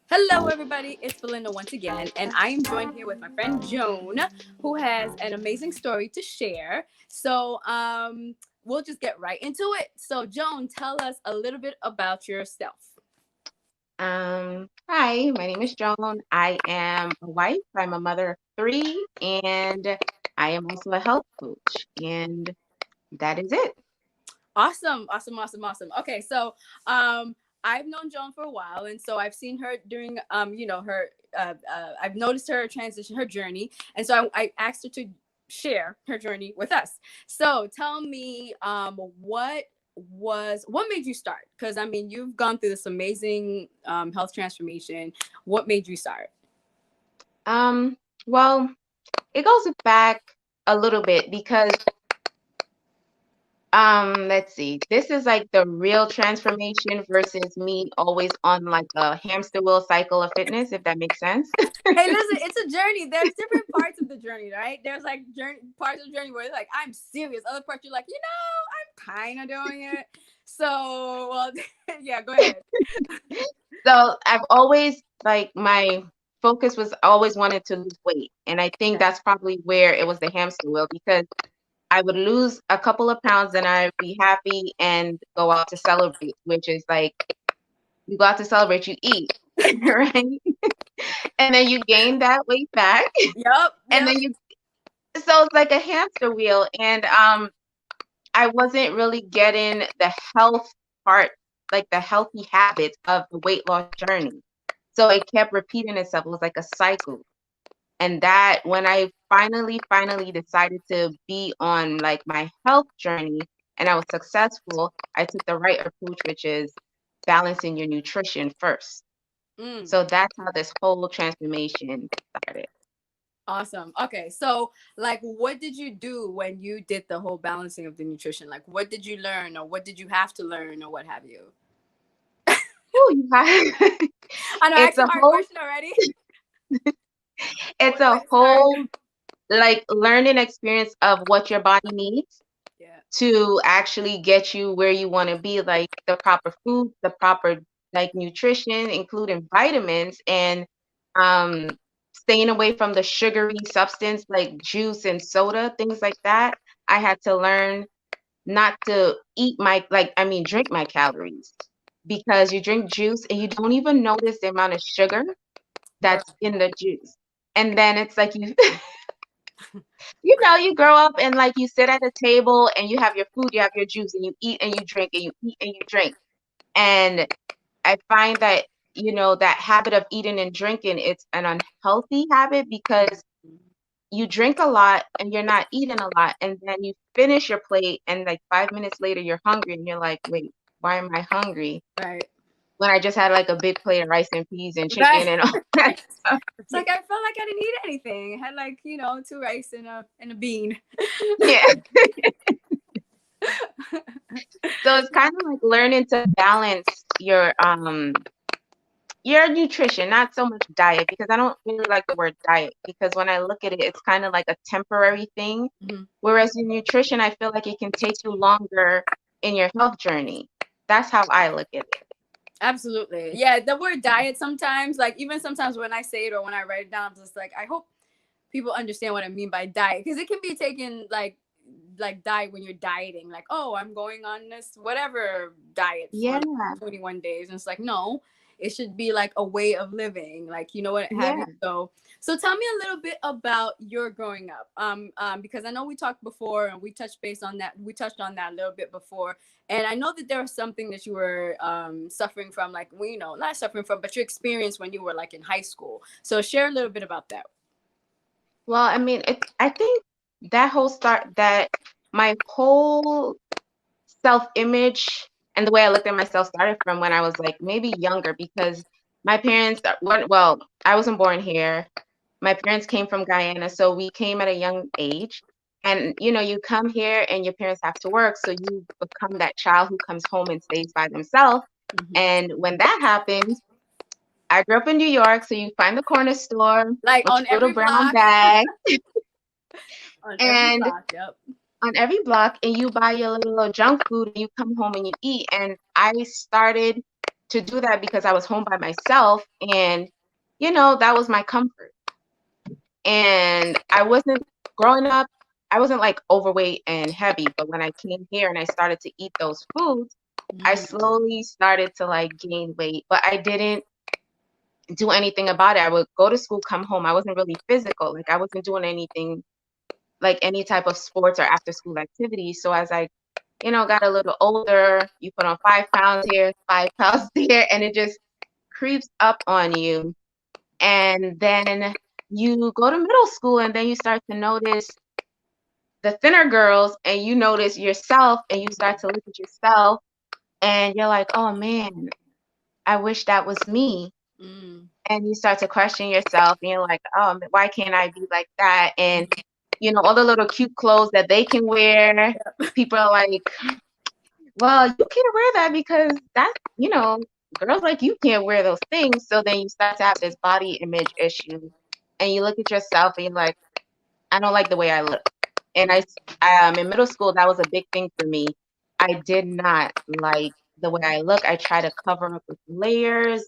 Hello, everybody. It's Belinda once again, and I am joined here with my friend Joan, who has an amazing story to share. We'll just get right into it. So, Joan, tell us a little bit about yourself. Hi, my name is Joan. I am a wife. I'm a mother of three, and I am also a health coach. And that is it. Awesome, awesome, awesome, awesome. Okay, so I've known Joan for a while, and so I've seen her during her. I've noticed her transition, her journey, and so I asked her to share her journey with us. So tell me, what made you start? Because I mean, you've gone through this amazing health transformation. What made you start? Um, well, it goes back a little bit because let's see. This is like the real transformation versus me always on like a hamster wheel cycle of fitness, if that makes sense. Hey, listen, it's a journey. There's different parts of the journey, right? There's like journey parts of the journey where it's like I'm serious. Other parts you're like, I'm kind of doing it. So, well, yeah, go ahead. So I've always like my focus was always wanted to lose weight. And I think Okay. that's probably where it was the hamster wheel because I would lose a couple of pounds and I'd be happy and go out to celebrate, which is like you go out to celebrate, you eat, right? And then you gain that weight back. Yep. And Yep. then you so it's like a hamster wheel. And I wasn't really getting the health part, like the healthy habits of the weight loss journey. So it kept repeating itself. It was like a cycle. And that when I finally decided to be on like my health journey and I was successful, I took the right approach, which is balancing your nutrition first. Mm, So that's how this whole transformation started. awesome. Okay. So, like, what did you do when you did the whole balancing of the nutrition? Like, what did you learn, or what did you have to learn, or what have you? Ooh, you have- I know I it's asked you a a hard whole question already. it's a Where to start? whole like learning experience of what your body needs Yeah. to actually get you where you want to be, like the proper food, the proper like nutrition, including vitamins, and um, staying away from the sugary substance like juice and soda, things like that. I had to learn not to eat my drink my calories because you drink juice and you don't even notice the amount of sugar Right. that's in the juice. And then it's like you you grow up and like you sit at a table and you have your food, you have your juice, and you eat and you drink and you eat and you drink. And I find that, that habit of eating and drinking, it's an unhealthy habit because you drink a lot and you're not eating a lot. And then you finish your plate and like 5 minutes later, you're hungry and you're like, wait, why am I hungry? Right. When I just had like a big plate of rice and peas and Right. chicken and all that stuff. It's like I felt like I didn't eat anything. I had like, two rice and a bean. Yeah. So it's kind of like learning to balance your nutrition, not so much diet, because I don't really like the word diet because when I look at it, it's kind of like a temporary thing. Mhm. Whereas in nutrition, I feel like it can take you longer in your health journey. That's how I look at it. Absolutely. Yeah, the word diet sometimes, like even sometimes when I say it or when I write it down, I'm just like, I hope people understand what I mean by diet. Because it can be taken like diet when you're dieting, like, oh, I'm going on this whatever diet for Yeah, like 21 days. And it's like, no, it should be like a way of living, like what have you. yeah. So tell me a little bit about your growing up. Because I know we talked before and we touched base on that. We touched on that a little bit before. And I know that there was something that you were suffering from, like not suffering from, but your experience when you were like in high school. So share a little bit about that. Well, I mean, I think that my whole self-image and the way I looked at myself started from when I was like maybe younger because my parents weren't, well, I wasn't born here. My parents came from Guyana, so we came at a young age. And you come here and your parents have to work, so you become that child who comes home and stays by themselves. Mhm. And when that happens, I grew up in New York, so you find the corner store Like with on your little every brown block. bag On every and block. Yep. on every block, and you buy your little junk food and you come home and you eat. And I started to do that because I was home by myself, and that was my comfort. And I wasn't growing up, I wasn't like overweight and heavy, but when I came here and I started to eat those foods, I slowly started to like gain weight, but I didn't do anything about it. I would go to school, come home. I wasn't really physical. Like I wasn't doing anything like any type of sports or after school activities. So as I, got a little older, you put on 5 pounds here, 5 pounds there, and it just creeps up on you. And then you go to middle school and then you start to notice the thinner girls, and you notice yourself, and you start to look at yourself and you're like, oh man, I wish that was me. And you start to question yourself and you're like, oh, why can't I be like that? And all the little cute clothes that they can wear, people are like, well, you can't wear that because that's, girls like you can't wear those things. So then you start to have this body image issue, and you look at yourself and you're like, I don't like the way I look. And in middle school, that was a big thing for me. I did not like the way I look. I try to cover up with layers,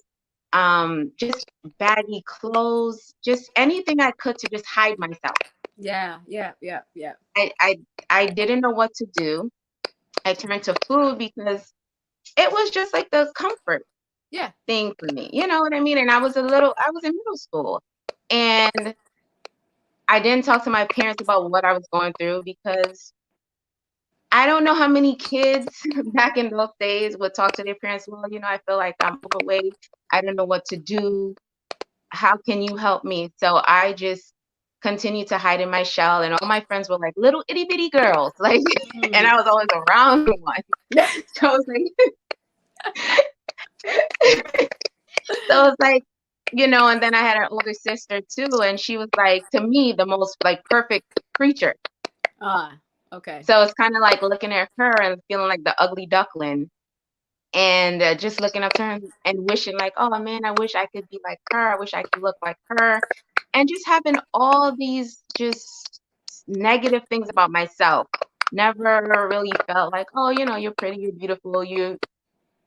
just baggy clothes, just anything I could to just hide myself. Yeah. I didn't know what to do. I turned to food because it was just like the comfort thing for me. You know what I mean? And I was in middle school, and I didn't talk to my parents about what I was going through because I don't know how many kids back in those days would talk to their parents. Well, I feel like I'm overweight. I don't know what to do. How can you help me? So I just continued to hide in my shell, and all my friends were like little itty bitty girls, like, and I was always around one. So it was like, and then I had an older sister too, and she was like, to me, the most like perfect creature. Okay. So it's kind of like looking at her and feeling like the ugly duckling, and just looking up to her and wishing like, oh man, I wish I could be like her. I wish I could look like her. And just having all these just negative things about myself. Never really felt like, oh, you're pretty, you're beautiful.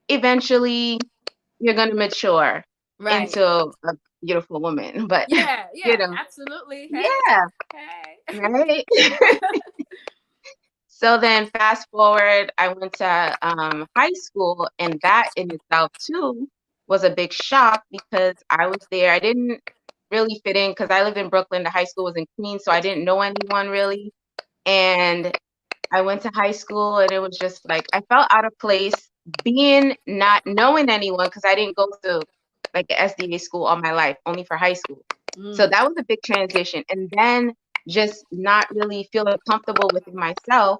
Eventually you're going to mature into a beautiful woman. But, yeah, absolutely. Hey. Yeah. Hey. Right. So then fast forward, I went to high school, and that in itself too was a big shock because I was there. I didn't really fit in because I lived in Brooklyn. The high school was in Queens, so I didn't know anyone really. And I went to high school, and it was just like I felt out of place being not knowing anyone because I didn't go to like the SDA school all my life, only for high school. So that was a big transition. And then just not really feeling comfortable within myself,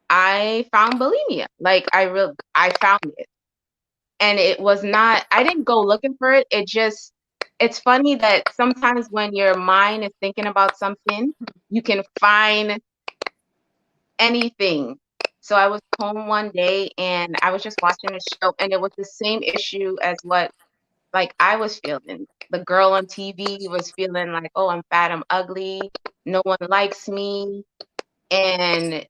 I found bulimia. Like I found it. And it was not, I didn't go looking for it. It's funny that sometimes when your mind is thinking about something, you can find anything. So I was home one day and I was just watching a show, and it was the same issue as what like I was feeling. The girl on TV was feeling like, oh, I'm fat, I'm ugly, no one likes me. And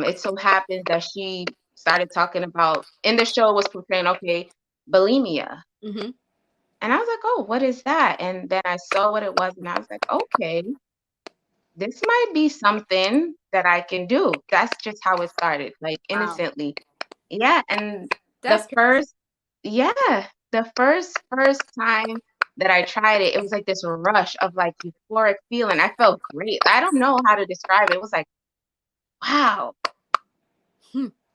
it so happens that she started talking about, in the show was portraying, okay, bulimia. And I was like, oh, what is that? And then I saw what it was, and I was like, okay, this might be something that I can do. That's just how it started, like innocently. Yeah. And the first time that I tried it, it was like this rush of like euphoric feeling. I felt great. I don't know how to describe it. It was like, wow.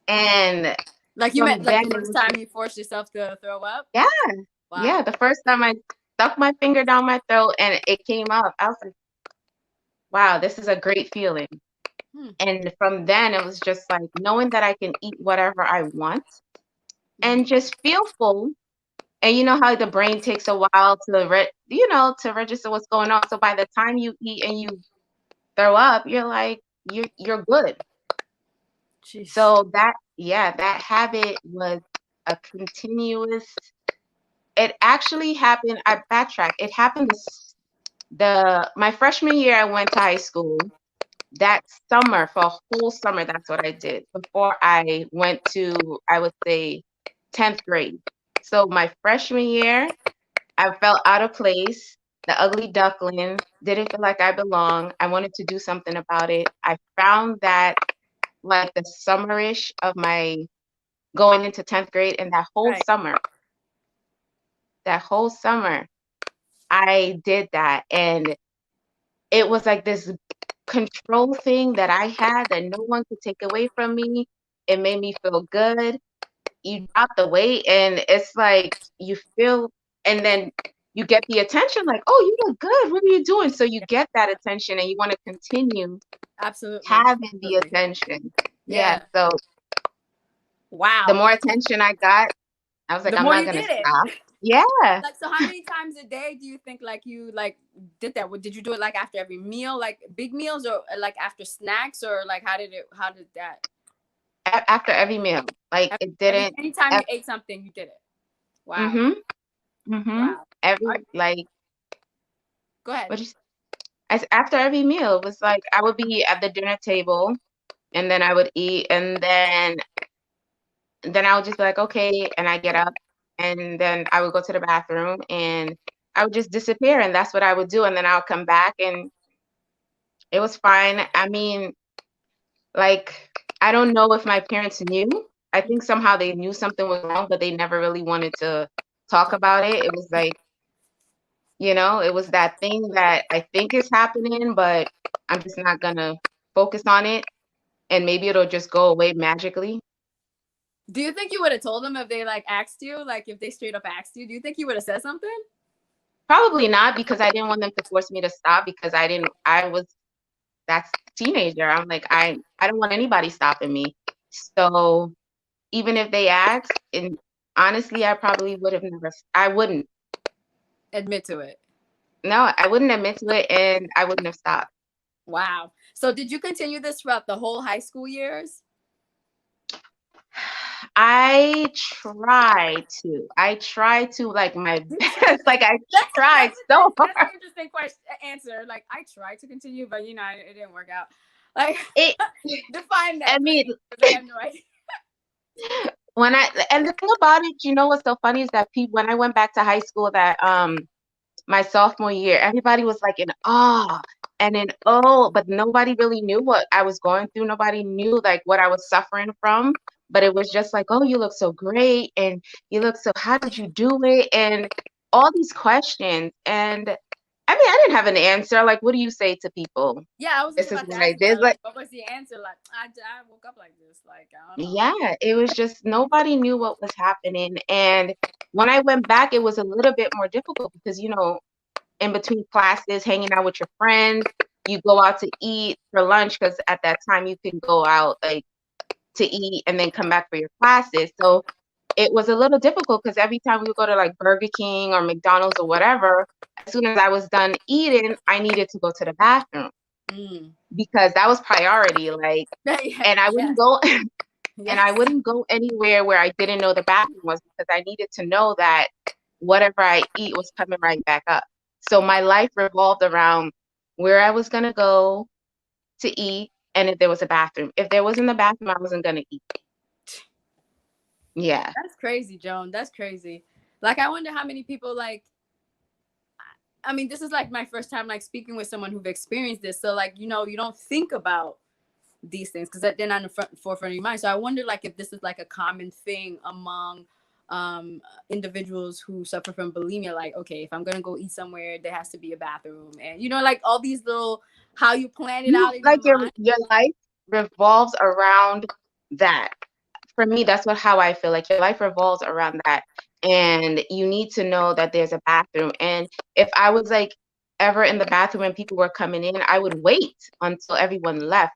And like you meant like the first time you forced yourself to throw up? Yeah. Wow. Yeah. The first time I stuck my finger down my throat and it came up, I was like, wow, this is a great feeling. And from then it was just like knowing that I can eat whatever I want and just feel full. And you know how the brain takes a while to register what's going on. So by the time you eat and you throw up, you're like, you're good. Jeez. So that habit was a continuous. It actually happened. I backtrack. It happened my freshman year. I went to high school. That summer, for a whole summer, that's what I did before I went to, I would say, 10th grade. So my freshman year, I felt out of place, the ugly duckling, didn't feel like I belonged. I wanted to do something about it. I found that like the summerish of my going into 10th grade, and Right. that whole summer, I did that. And it was like this control thing that I had that no one could take away from me. It made me feel good. You drop the weight and it's like you feel, and then you get the attention like, oh, you look good. What are you doing? So you get that attention and you want to continue Absolutely. having the Absolutely. attention. Yeah. Yeah. So the Wow. more attention I got, I was like, The I'm more not you going to did it. stop. Yeah. Like, so how many times a day do you think like you like did that? Did you do it like after every meal, like big meals, or like after snacks, or like how did that? After every meal, like it Every didn't. anytime you ate something, you did it. Wow. Mm-hmm. Mm-hmm. Wow. Every, Are, like, go ahead. what you as after every meal, it was like I would be at the dinner table and then I would eat and then I would just be like, okay, and I get up and then I would go to the bathroom and I would just disappear and that's what I would do. And then I'll come back and it was fine. I mean, like, I don't know if my parents knew. I think somehow they knew something was wrong, but they never really wanted to talk about it. It was like, it was that thing that I think is happening, but I'm just not gonna focus on it and maybe it'll just go away magically. Do you think you would have told them if they like asked you, like if they straight up asked you? Do you think you would have said something? Probably not because I didn't want them to force me to stop because I was that's teenager. I'm like, I don't want anybody stopping me. So even if they asked, and honestly, I probably would have never, I wouldn't. Admit to it. No, I wouldn't admit to it and I wouldn't have stopped. Wow. So did you continue this throughout the whole high school years? I tried to like my Did you? best. Like I That's tried so that's an hard. interesting question answer. Like I tried to continue, but it didn't work out. Like It, define I that for mean, me because I have no idea. and the thing about it, what's so funny is that people, when I went back to high school, that my sophomore year, everybody was like in awe and in oh, but nobody really knew what I was going through. Nobody knew like what I was suffering from. But it was just like, oh, you look so great, and you look so. How did you do it? And all these questions, and I mean, I didn't have an answer. Like, what do you say to people? Yeah, I was just This is about to what I ask you did. that. Like, Like, what was the answer? Like, I woke up like this. Like, I don't know. yeah, it was just nobody knew what was happening. And when I went back, it was a little bit more difficult because, in between classes, hanging out with your friends, you go out to eat for lunch because at that time you can go out like to eat and then come back for your classes. So it was a little difficult because every time we would go to like Burger King or McDonald's or whatever, as soon as I was done eating, I needed to go to the bathroom Mm. because that was priority. Like, Yeah, and I yeah, wouldn't go and I yes. wouldn't go anywhere where I didn't know the bathroom was because I needed to know that whatever I eat was coming right back up. So my life revolved around where I was going to go to eat and if there was a bathroom. If there wasn't a bathroom, I wasn't going to eat. Yeah. That's crazy, Joan. That's crazy. Like, I wonder how many people like. I mean, this is like my first time like speaking with someone who've experienced this. So like, you don't think about these things because they're not in the forefront of your mind. So I wonder like if this is like a common thing among individuals who suffer from bulimia. Like, okay, if I'm gonna go eat somewhere, there has to be a bathroom, and like all these little how you plan it out in your Like mind. your life revolves around that. For me, that's how I feel. Like your life revolves around that. And you need to know that there's a bathroom. And if I was like ever in the bathroom and people were coming in, I would wait until everyone left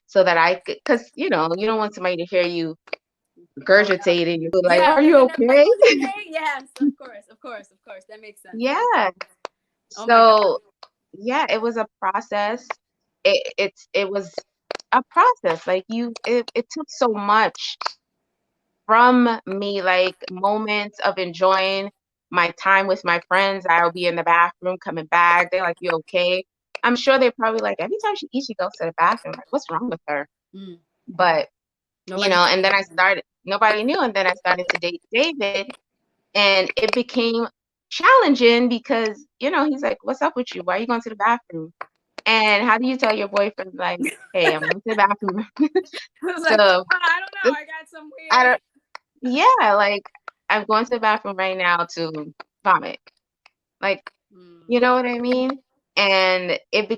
so that I could, because you don't want somebody to hear you Oh no. regurgitating. You're like, Yeah, are and you then they're like, okay? "Oh, you okay?" Yes, of course, of course, of course. That makes sense. That makes Yeah. sense. Oh my god. So yeah, it was a process. It was a process. Like it took so much from me, like moments of enjoying my time with my friends. I'll be in the bathroom coming back. They're like, "You okay?" I'm sure they're probably like, every time she eats, she goes to the bathroom. Like, what's wrong with her? Mm. But Nobody. and then I started. nobody knew. And then I started to date David, and it became challenging because, he's like, "What's up with you? Why are you going to the bathroom?" And how do you tell your boyfriend, like, "Hey, I'm going to the bathroom"? I was like, So I don't know. I got some I weird. don't, yeah, like, I'm going to the bathroom right now to vomit. Like, you know what I mean? And it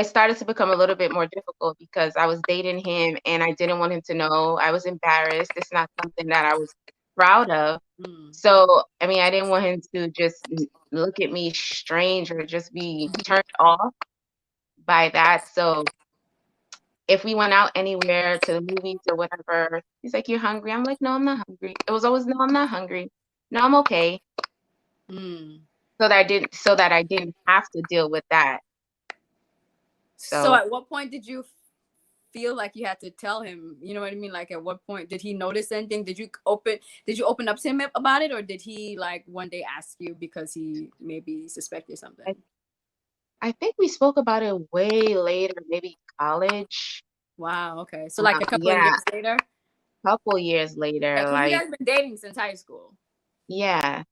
started to become a little bit more difficult because I was dating him and I didn't want him to know. I was embarrassed. It's not something that I was proud of. So, I mean, I didn't want him to just look at me strange or just be turned off by that. So, if we went out anywhere to the movies or whatever, he's like, "You're hungry?" I'm like, "No, I'm not hungry." It was always, "No, I'm not hungry. No, I'm okay." So that I didn't have to deal with that. So So at what point did you feel like you had to tell him? You know what I mean? Like at what point did he notice anything? Did you open up to him about it, or did he like one day ask you because he maybe suspected I, something? I think we spoke about it way later, maybe college. Wow. Okay. So like a couple of Yeah, years later. couple years Yeah, later, because you like, guys been dating since high school. yeah.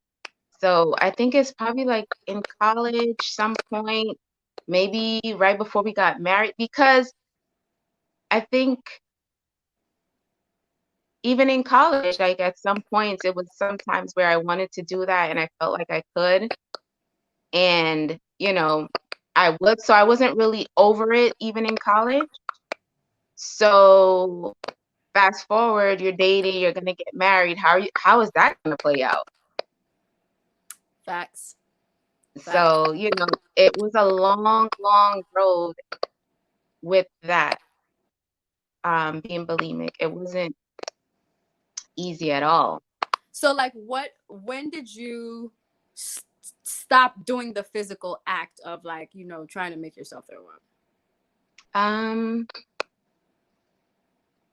So I think it's probably like in college, some point, maybe right before we got married, because I think even in college, like at some points, it was sometimes where I wanted to do that and I felt like I could. And, I would. So I wasn't really over it even in college. So fast forward, you're dating, you're gonna get married. How is that gonna play out? Facts. Facts. So, it was a long, long road with that, being bulimic. It wasn't easy at all. So like when did you stop doing the physical act of like, trying to make yourself throw up? Um,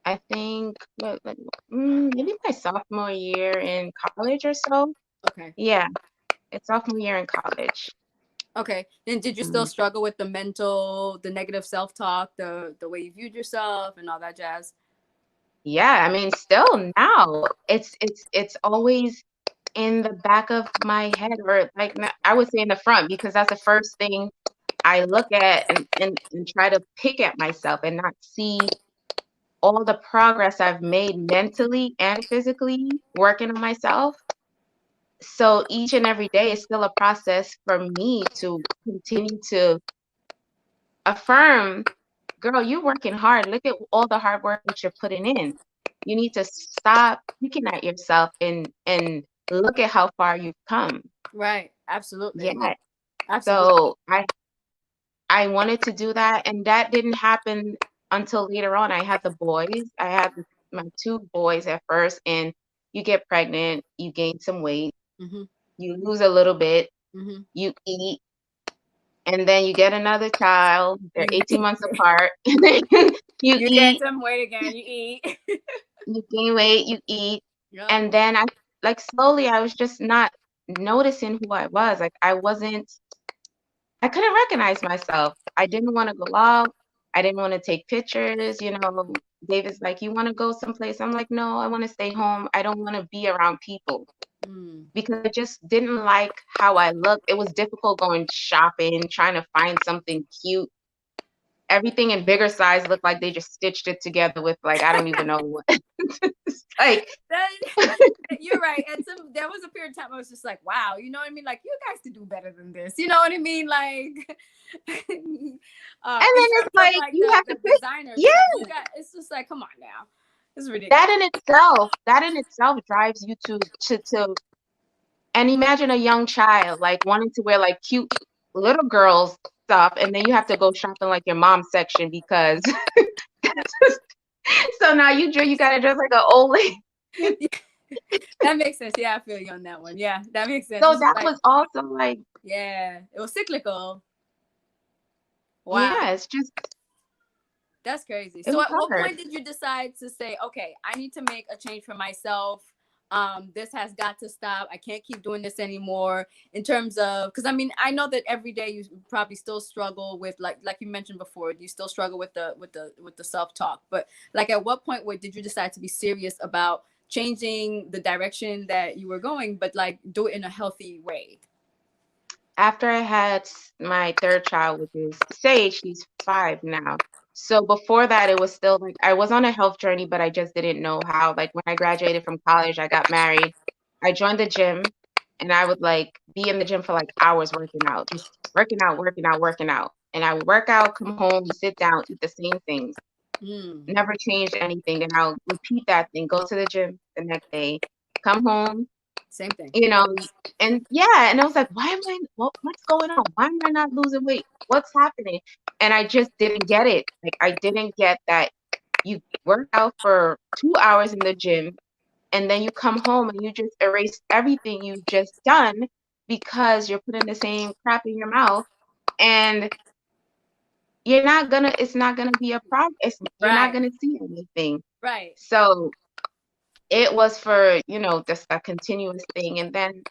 I think maybe my sophomore year in college or so. Okay. Yeah, it's sophomore year in college. Okay. Then did you still Um, struggle with the negative self-talk, the way you viewed yourself and all that jazz? yeah, I mean, still now it's always in the back of my head, or like I would say in the front, because that's the first thing I look at and try to pick at myself and not see all the progress I've made mentally and physically working on myself. So each and every day is still a process for me to continue to affirm, "Girl, you're working hard. Look at all the hard work that you're putting in. You need to stop looking at yourself and look at how far you've come." Right. Absolutely. Yeah. Absolutely. So I wanted to do that, and that didn't happen until later on. I had the boys. I had my two boys at first, and you get pregnant, you gain some weight, Mm-hmm. you lose a little bit, Mm-hmm. you eat, and then you get another child. They're You 18 months apart, and then you you gain eat, some weight again, you eat. you gain weight, you eat, Yep. and then slowly I was just not noticing who I was. Like I couldn't recognize myself. I didn't want to go out. I didn't want to take pictures. David's like, "You want to go someplace?" I'm like, "No, I want to stay home. I don't want to be around people," because I just didn't like how I looked. It was difficult going shopping, trying to find something cute. Everything in bigger size looked like they just stitched it together with, like, I don't even know what. It's like, That, you're right. And there was a period of time I was just like, wow, you know what I mean? Like, you guys could do better than this. You know what I mean? Like, and in then terms it's of like like you the have to the pick. designer Yeah, stuff, you got it's just like, come on now, it's ridiculous. that in itself drives you to and imagine a young child like wanting to wear like cute little girls stuff, and then you have to go shopping like your mom's section because so now you gotta dress like an old lady. That makes sense. Yeah, I feel you on that one. Yeah, that makes sense. So It's just that like, was also like, yeah, it was cyclical. Wow. yeah, it's just That's crazy. it So was at what hard. point did you decide to say, okay, I need to make a change for myself? this has got to stop. I can't keep doing this anymore. In terms of, because I mean, I know that every day you probably still struggle with, like you mentioned before, you still struggle with the self talk. But like, at what point where did you decide to be serious about changing the direction that you were going, but like do it in a healthy way? After I had my third child, which is Sage, she's 5 now. So before that, it was still like I was on a health journey, but I just didn't know how. Like when I graduated from college, I got married. I joined the gym and I would like be in the gym for like hours working out, just working out, working out, working out. And I would work out, come home, sit down, eat the same things, Mm, never changed anything. And I'll repeat that thing, go to the gym the next day, come home, same thing. you know, and yeah, and I was like, why am I, what's going on? Why am I not losing weight? What's happening? And I just didn't get it. Like, I didn't get that you work out for 2 hours in the gym and then you come home and you just erase everything you've just done because you're putting the same crap in your mouth and it's not gonna be a progress. You're not Right. gonna see anything. Right. So it was for, just a continuous thing. And then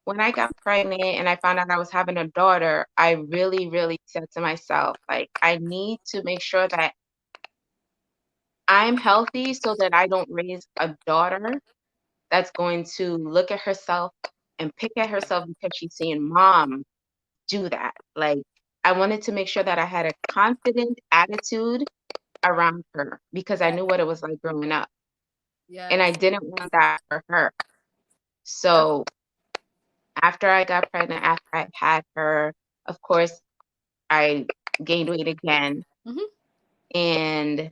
when I got pregnant and I found out I was having a daughter, I really, really said to myself, like, I need to make sure that I'm healthy so that I don't raise a daughter that's going to look at herself and pick at herself because she's seeing mom do that. Like, I wanted to make sure that I had a confident attitude around her because I Yeah. knew what it was like growing up. And I Yes. didn't want that for her. Yep. So after I got pregnant, after I had her, of course, I gained weight again. Hmm. And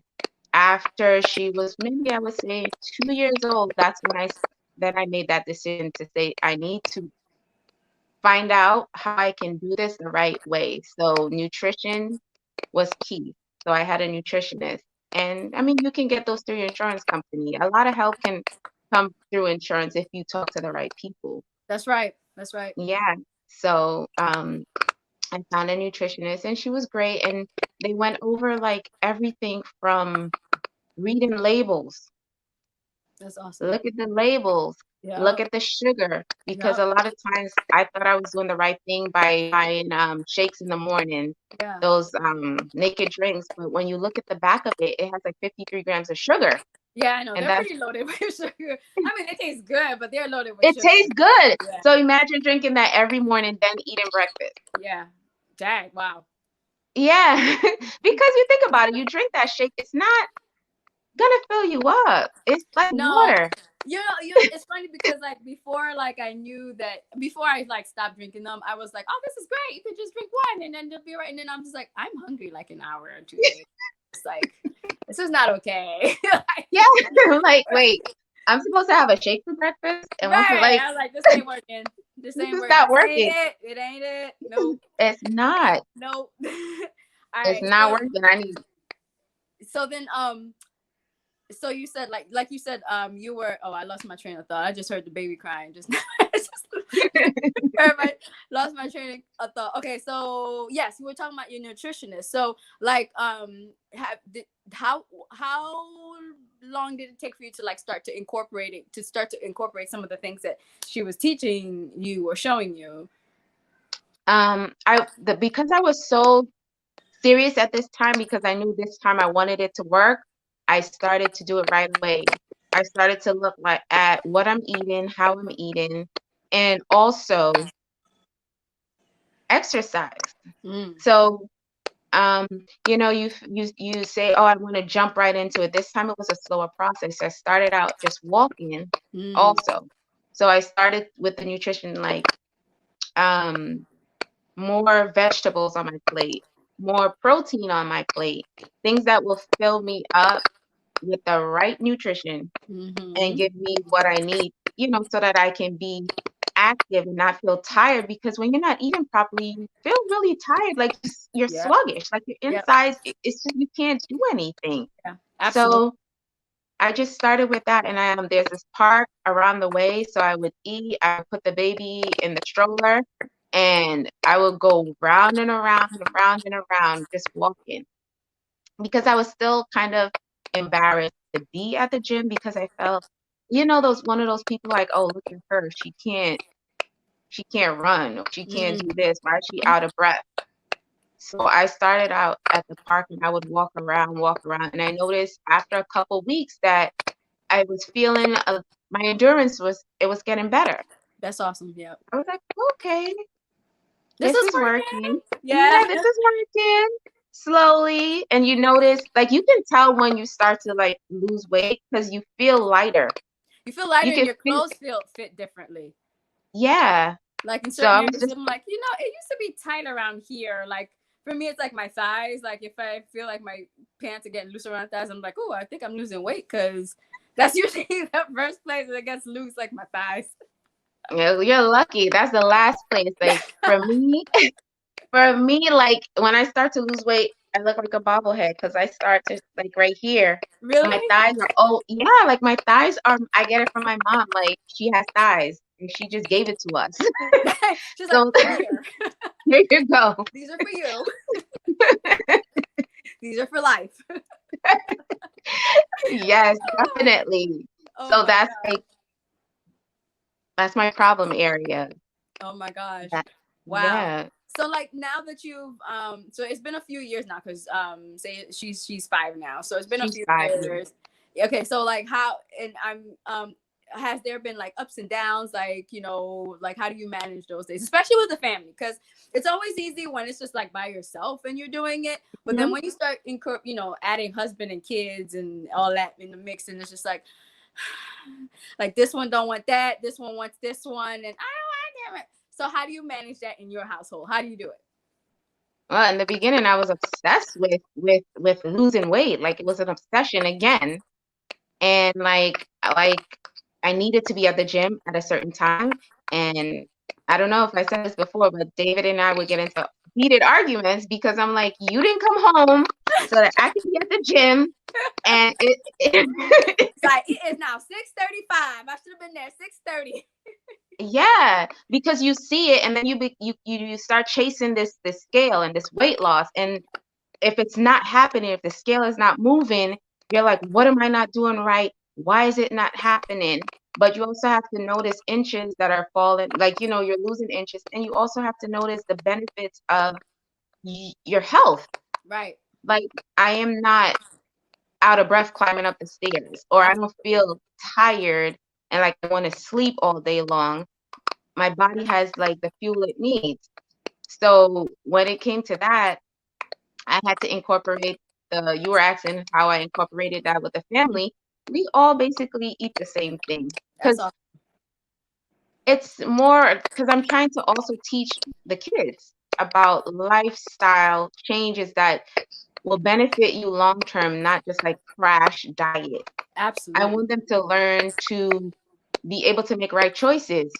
after she was maybe I would say 2 years old, that's when then I made that decision to say I need to find out how I can do this the right way. So nutrition was key. So I had a nutritionist. And I mean, you can get those through your insurance company. A lot of help can come through insurance if you talk to the right people. That's right. That's right. Yeah. So I found a nutritionist and she was great. And they went over like everything from reading labels. That's awesome. Look at the labels. Look Yep. at the sugar. Because Yep. a lot of times I thought I was doing the right thing by buying shakes in the morning, Yeah. those naked drinks. But when you look at the back of it, it has like 53 grams of sugar. Yeah, I know. And They're that's pretty loaded with sugar. I mean, they taste good, but they're loaded with it sugar. tastes good. Yeah. So imagine drinking that every morning, then eating breakfast. Yeah. Dang. Wow. Yeah. Because you think about it, you drink that shake, it's not gonna fill you up. It's like No, water. it's funny because like before, like I knew that before I like stopped drinking them, I was like, oh, this is great. You could just drink one and then you'll be right. And then I'm just like, I'm hungry like an hour or two later. It's like, this is not okay. Yeah. Like, wait, I'm supposed to have a shake for breakfast and one for Right. like I was like, this ain't working. This this ain't is working. not This ain't working. it. It ain't it. Nope. It's not. Nope. All It's right. not working. I need So then so you said like you said you were, oh, I lost my train of thought. I just heard the baby crying just now. Lost my train of thought. Okay, so yes, you were talking about your nutritionist. So like how long did it take for you to like start to incorporate some of the things that she was teaching you or showing you? because I was so serious at this time because I knew this time I wanted it to work, I started to do it right away. I started to look like at what I'm eating, how I'm eating, and also exercise. Mm, So, you say, "Oh, I want to jump right into it." This time it was a slower process. I started out just walking mm, also. So I started with the nutrition like um more vegetables on my plate, more protein on my plate, things that will fill me up with the right nutrition and mm-hmm. give me what I need, so that I can be active and not feel tired. Because when you're not eating properly, you feel really tired, like you're Yeah. sluggish, like your Yep. insides, it's just you can't do anything. Yeah. Absolutely. So I just started with that, and there's this park around the way, so I would eat. I would put the baby in the stroller, and I would go round and around and around and around, just walking, because I was still kind of embarrassed to be at the gym because I felt those one of those people like, oh, look at her, she can't run, or she can't do this. Why is she out of breath? So I started out at the park and I would walk around, and I noticed after a couple weeks that I was feeling my endurance was getting better. That's awesome. Yeah. I was like, okay, This this is is working. working. Yeah, Yeah. this is working slowly. And you notice, like, you can tell when you start to like lose weight because you feel lighter. You feel lighter You and can your feel, clothes feel fit differently. yeah. Like in So certain I was areas, just, I'm like, it used to be tight around here. Like for me, it's like my thighs. Like if I feel like my pants are getting loose around thighs, I'm like, oh, I think I'm losing weight because that's usually the first place that gets loose, like my thighs. you're lucky. That's the last place. Like for me, like when I start to lose weight, I look like a bobblehead because I start to like right here. Really? My thighs are, oh yeah, like my thighs are. I get it from my mom. Like she has thighs and she just gave it to us. She's like, So here, here you go. these are for you. These are for life. Yes, definitely. Oh So my like that's my problem area. Oh my gosh. That, Wow. yeah, So like now that you've so it's been a few years now because say she's 5 now. So it's been a she's few 5. Yeah. years. Okay, so like how and I'm has there been like ups and downs, like like how do you manage those days, especially with the family, because it's always easy when it's just like by yourself and you're doing it, but then Mhm. when you start adding husband and kids and all that in the mix, and it's just like this one don't want that, this one wants this one, and I don't want it. So how do you manage that in your household? How do you do it? Well, in the beginning, I was obsessed with losing weight. Like it was an obsession again, and like I needed to be at the gym at a certain time. And I don't know if I said this before, but David and I would get into heated arguments because I'm like, you didn't come home so that I can be at the gym, and It's like it is now 6:35. I should have been there 6:30. yeah, because you see it, and then you start chasing this scale and this weight loss, and if it's not happening, if the scale is not moving, you're like, what am I not doing right? Why is it not happening? But you also have to notice inches that are falling, like, you're losing inches. And you also have to notice the benefits of your health. Right. Like, I am not out of breath climbing up the stairs, or I don't Absolutely. feel tired and like I want to sleep all day long. My body has like the fuel it needs. So when it came to that, I had to incorporate you were asking how I incorporated that with the family. We all basically eat the same thing That's because awesome. it's more because I'm trying to also teach the kids about lifestyle changes that will benefit you long term, not just like crash diet. I Absolutely. want them to learn to be able to make right choices.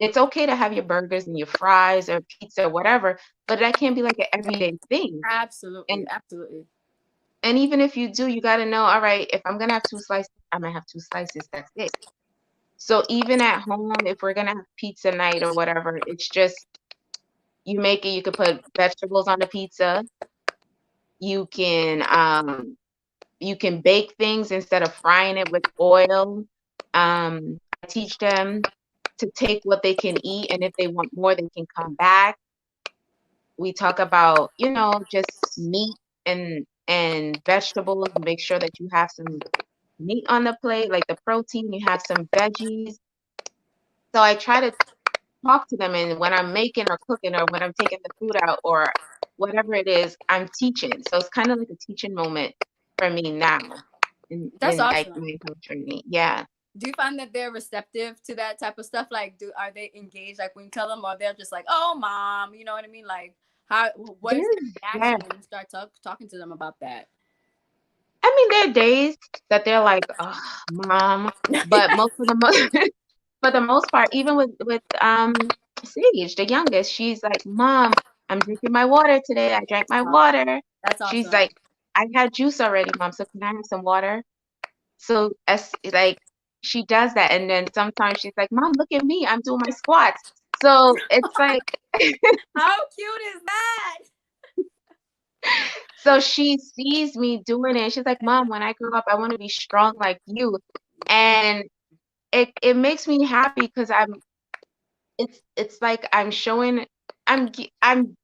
It's okay to have your burgers and your fries or pizza or whatever, but that can't be like an everyday thing. Absolutely. And Absolutely. And even if you do, you got to know, all right, if I'm going to have 2 slices, I'm going to have 2 slices. That's it. So even at home, if we're going to have pizza night or whatever, it's just you make it, you could put vegetables on the pizza. You can bake things instead of frying it with oil. I teach them to take what they can eat, and if they want more, they can come back. We talk about, just meat and vegetables. Make sure that you have some meat on the plate, like the protein, you have some veggies. So I try to talk to them, and when I'm making or cooking or when I'm taking the food out or whatever it is, I'm teaching. So it's kind of like a teaching moment for me now That's in like awesome. my health training. Yeah. Do you find that they're receptive to that type of stuff? Like, are they engaged? Like when you tell them, or they're just like, "Oh, mom," you know what I mean? Like, what is There's, their yeah. reaction when you start talking to them about that? I mean, there are days that they're like, oh, mom, but for the most part, even with Sage, the youngest, she's like, Mom, I'm drinking my water today. I drank my water. That's She's awesome. like, I had juice already, Mom, so can I have some water? So as like she does that, and then sometimes she's like, Mom, look at me, I'm doing my squats. So it's like How cute is that? so she sees me doing it. She's like, Mom, when I grow up, I want to be strong like you. And it makes me happy because it's like I'm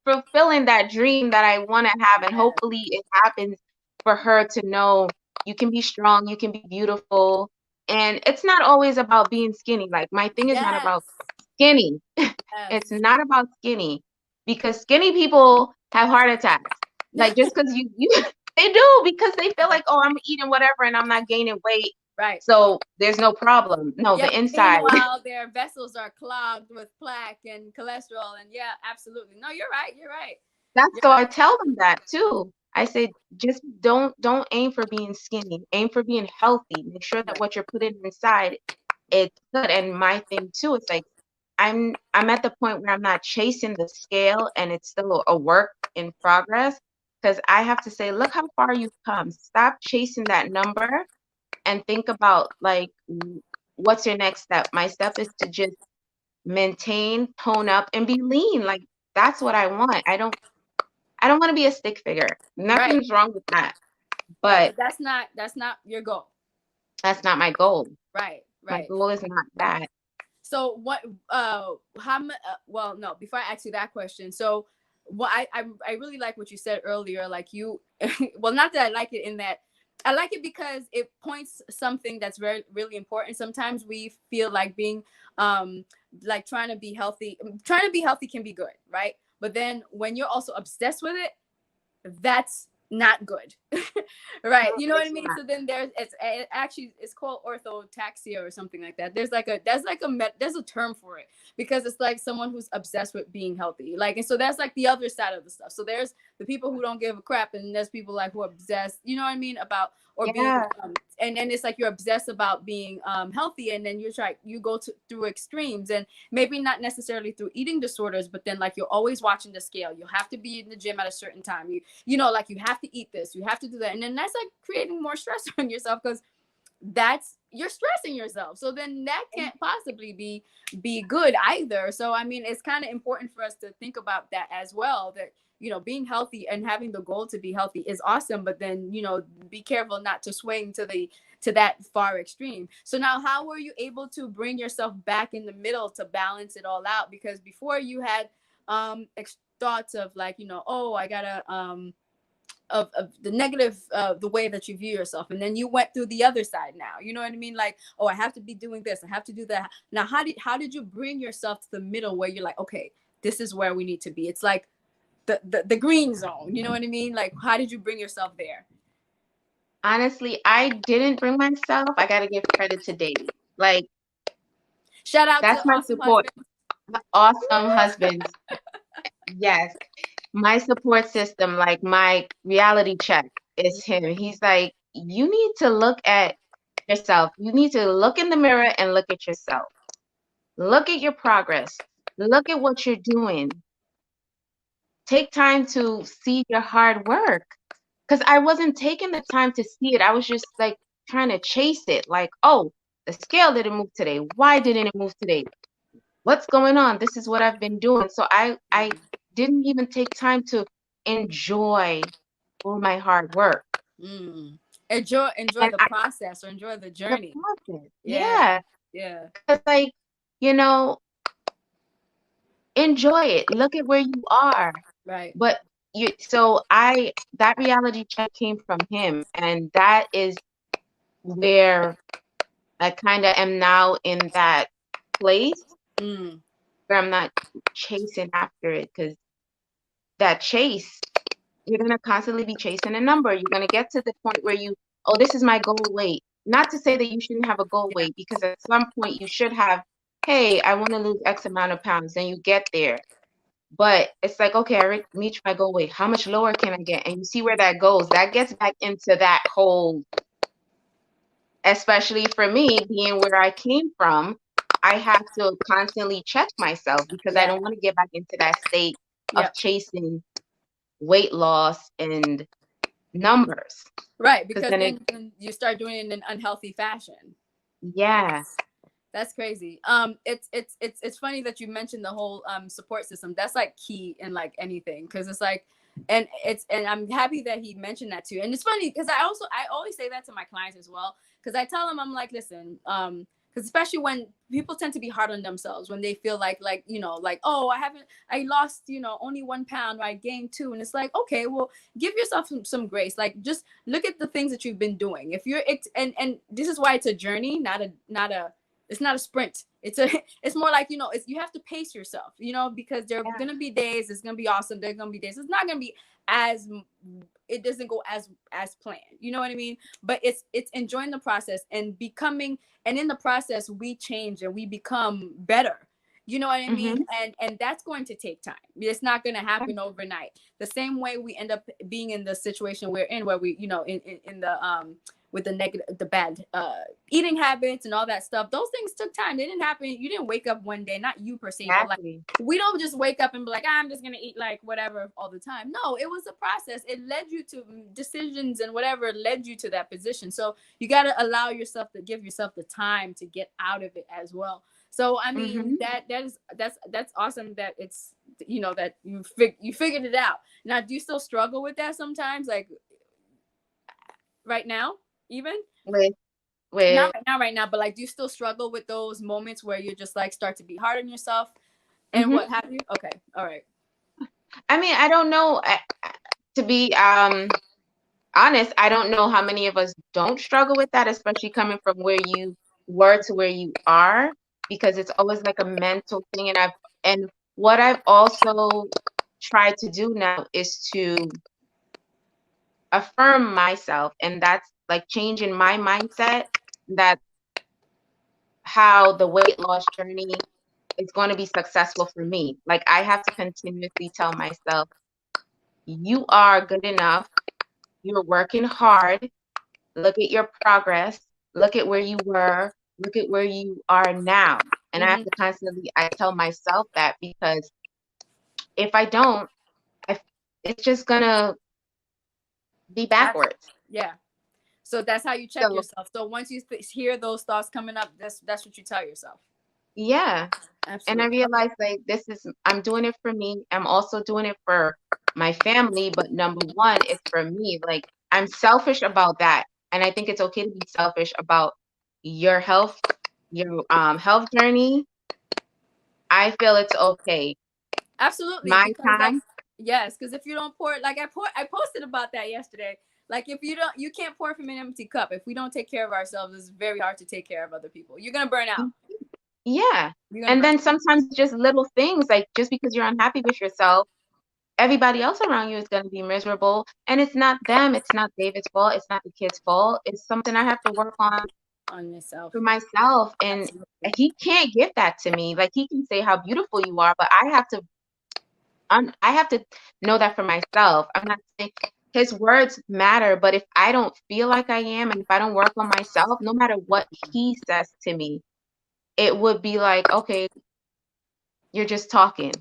fulfilling that dream that I want to have, and Yes. hopefully it happens for her to know you can be strong, you can be beautiful, and it's not always about being skinny. Like my thing is not about Yes. skinny. Yes. It's not about skinny because skinny people have heart attacks. Like just because you they do because they feel like, oh, I'm eating whatever and I'm not gaining weight, Right. so there's no problem. No, Yeah. the inside. Meanwhile, their vessels are clogged with plaque and cholesterol. And yeah, absolutely. No, you're right. You're right. That's You're so I right. tell them that too. I said, just don't aim for being skinny. Aim for being healthy. Make sure that Right. what you're putting inside it's good. And my thing too is like I'm at the point where I'm not chasing the scale and it's still a work in progress because I have to say, look how far you've come. Stop chasing that number and think about like what's your next step. My step is to just maintain, tone up, and be lean. Like that's what I want. I don't want to be a stick figure. Right. Nothing's wrong with that. Right. But But that's not your goal. that's not my goal. Right. My Right. goal is not that. So what? Well, no. Before I ask you that question, so what I really like what you said earlier. Like you, well, not that I like it in that. I like it because it points something that's very really important. Sometimes we feel like being like trying to be healthy can be good, right? But then when you're also obsessed with it, that's not good. Right, No, you know what I it's mean? not. So then it actually it's called orthotaxia or something like that. There's a term for it because it's like someone who's obsessed with being healthy, like, and so that's like the other side of the stuff. So there's the people who don't give a crap, and there's people like who are obsessed, you know what I mean, about or being Yeah. and it's like you're obsessed about being healthy, and then you go through extremes, and maybe not necessarily through eating disorders, but then like you're always watching the scale. You have to be in the gym at a certain time. You know, like you have to eat this, you have to do that, and then that's like creating more stress on yourself because that's you're stressing yourself. So then that can't possibly be good either. So I mean, it's kind of important for us to think about that as well. That being healthy and having the goal to be healthy is awesome, but then be careful not to swing to that far extreme. So now, how were you able to bring yourself back in the middle to balance it all out? Because before you had thoughts of like, oh, I gotta of the negative the way that you view yourself, and then you went through the other side. Now you know what I mean, like, oh, I have to be doing this, I have to do that. Now how did you bring yourself to the middle where you're like, okay, this is where we need to be? It's like the green zone, you know what I mean? Like, how did you bring yourself there? Honestly, I didn't bring myself. I gotta give credit to Davey. Like, Shout out to that's my awesome support. husband. Awesome husbands. Yes. My support system, like my reality check is him. He's like, you need to look at yourself. You need to look in the mirror and look at yourself. Look at your progress. Look at what you're doing. Take time to see your hard work. Because I wasn't taking the time to see it. I was just like trying to chase it. Like, oh, the scale didn't move today. Why didn't it move today? What's going on? This is what I've been doing. So I didn't even take time to enjoy all my hard work. Mm. Enjoy And the process, or enjoy the the journey. process. Yeah. Yeah. Yeah. Because like, you know, enjoy it. Look at where you are. Right. But that reality check came from him. And that is where I kind of am now in that place Mm. where I'm not chasing after it because that chase, you're going to constantly be chasing a number. You're going to get to the point where oh, this is my goal weight. Not to say that you shouldn't have a goal Yeah. weight because at some point you should have, hey, I want to lose X amount of pounds. Then you get there. But it's like, okay, I reached my goal weight. How much lower can I get? And you see where that goes. That gets back into that whole, especially for me being where I came from, I have to constantly check myself because I Yeah. don't want to get back into that state of Yep. chasing weight loss and numbers. Right, Because because then then you start doing it in an unhealthy fashion. yeah, That's crazy. It's funny that you mentioned the whole support system. That's like key in like anything, because it's like, and I'm happy that he mentioned that too. And it's funny because I always say that to my clients as well, because I tell them, I'm like, listen, because especially when people tend to be hard on themselves when they feel like like, oh, I lost only 1 pound, or I gained 2, and it's like, okay, well, give yourself some grace. Like, just look at the things that you've been doing. If you're and this is why it's a journey, not a it's not a sprint. It's more like, it's, you have to pace yourself, because there are Yeah. gonna be days it's gonna be awesome. There are gonna be days it's not gonna be as, it doesn't go as planned. You know what I mean? But it's enjoying the process and becoming, and in the process we change and we become better. You know what I mean? Mm-hmm. And that's going to take time. It's not going to Yeah. happen overnight. The same way we end up being in the situation we're in, where we, in the with the negative, the bad eating habits and all that stuff. Those things took time. They didn't happen. You didn't wake up one day, not you per se, but like, Exactly. we don't just wake up and be like, I'm just gonna eat like whatever all the time. No, it was a process. It led you to decisions and whatever led you to that position. So you got to allow yourself to give yourself the time to get out of it as well. So I mean, Mm-hmm. that's awesome that it's, that you figured it out. Now, do you still struggle with that sometimes, like right now, even? With Not with right now, but like, do you still struggle with those moments where you just like start to be hard on yourself and mm-hmm. what have you? Okay, all right. I mean, I don't know. To be honest, I don't know how many of us don't struggle with that, especially coming from where you were to where you are, because it's always like a mental thing. And what I've also tried to do now is to affirm myself, and that's like changing my mindset, that how the weight loss journey is going to be successful for me. Like, I have to continuously tell myself, you are good enough. You're working hard. Look at your progress. Look at where you were. Look at where you are now. And I have Mm-hmm. to constantly, I tell myself that, because if I don't, I, it's just gonna be backwards. Yeah. So that's how you check So yourself. So once you hear those thoughts coming up, that's what you tell yourself. yeah. And I Absolutely. Okay. realized, like, I'm doing it for me. I'm also doing it for my family, but number one, it's for me. Like, I'm selfish about that. And I think it's okay to be selfish about your health, your health journey. I feel it's okay. Absolutely, My because like, time. yes, because if you don't pour, like I posted about that yesterday. Like, if you can't pour from an empty cup. If we don't take care of ourselves, it's very hard to take care of other people. You're gonna burn out. Yeah. You're gonna And burn then out. sometimes just little things, like, just because you're unhappy with yourself, everybody else around you is going to be miserable. And it's not them. It's not David's fault. It's not the kid's fault. It's something I have to work on On yourself. for myself. And Absolutely. he can't give that to me. Like, he can say how beautiful you are, but I have to know that for myself. I'm not saying his words matter, but if I don't feel like I am, and if I don't work on myself, no matter what he says to me, it would be like, okay, you're just talking.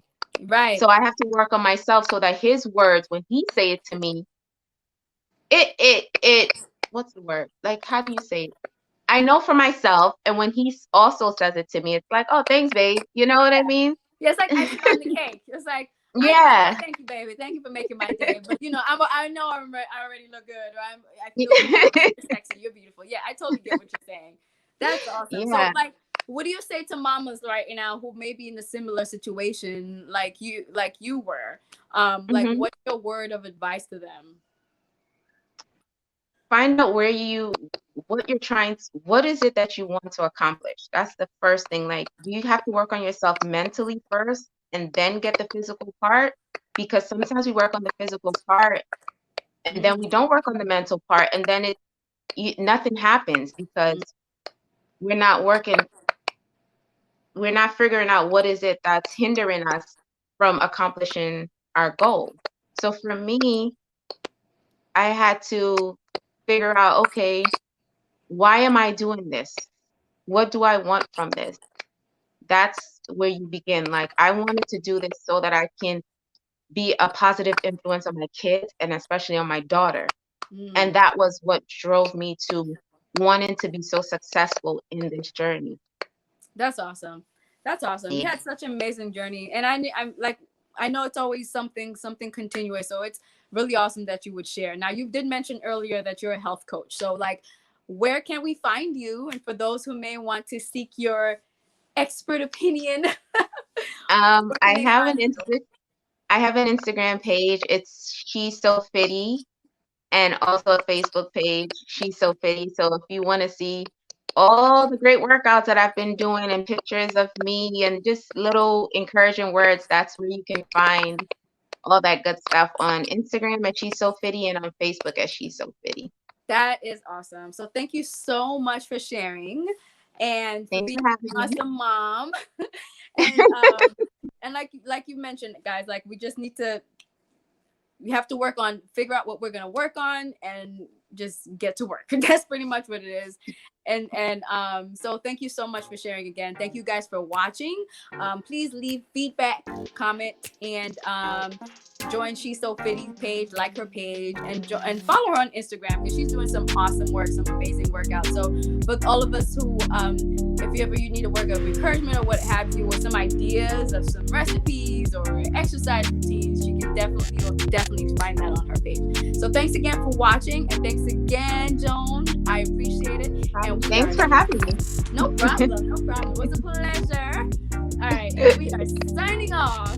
Right. So I have to work on myself so that his words, when he say it to me, it what's the word? Like, how do you say it? I know for myself, and when he also says it to me, it's like, oh, thanks, babe. You know what I mean? Yeah, it's like icing on the cake. It's like, I just want to Yeah. thank you, baby. Thank you for making my day. But I know I already look good, or I feel beautiful. You're sexy. You're beautiful. Yeah, I totally get what you're saying. That's awesome. So Yeah. like, what do you say to mamas right now who may be in a similar situation like you were? Like, hmm what's your word of advice to them? Find out what is it that you want to accomplish? That's the first thing. Like, you have to work on yourself mentally first and then get the physical part, because sometimes we work on the physical part and then we Mm-hmm. don't work on the mental part, and then nothing happens, because we're not working, we're not figuring out what is it that's hindering us from accomplishing our goal. So for me, I had to figure out, okay, why am I doing this? What do I want from this? That's where you begin. Like, I wanted to do this so that I can be a positive influence on my kids, and especially on my daughter. And Mm. that was what drove me to wanting to be so successful in this journey. That's awesome. That's awesome. You Yeah. had such an amazing journey, and I'm like, I know it's always something continuous. So it's really awesome that you would share. Now, you did mention earlier that you're a health coach. So like, where can we find you? And for those who may want to seek your expert opinion, where can I they have find you? I have an Instagram page. It's She's So Fitty, and also a Facebook page, She's So Fitty. So if you want to see all the great workouts that I've been doing and pictures of me and just little encouraging words, that's where you can find all that good stuff on Instagram at She's So Fitty and on Facebook at She's So Fitty. That is awesome. So thank you so much for sharing and for Thanks being for having an me. awesome mom. and and like you mentioned, guys, like we have to figure out what we're gonna work on and just get to work. That's pretty much what it is. And so thank you so much for sharing again. Thank you guys for watching. Please leave feedback, comment, and join She's So Fitty page, like her page, and follow her on Instagram because she's doing some awesome work, some amazing workouts. So for all of us who if you need a word of encouragement or what have you, or some ideas of some recipes or exercise routines, you'll definitely find that on her page. So thanks again for watching, and thanks again, Joan. I appreciate it. And thanks for having me. No problem. No problem. It was a pleasure. All right. And we are signing off.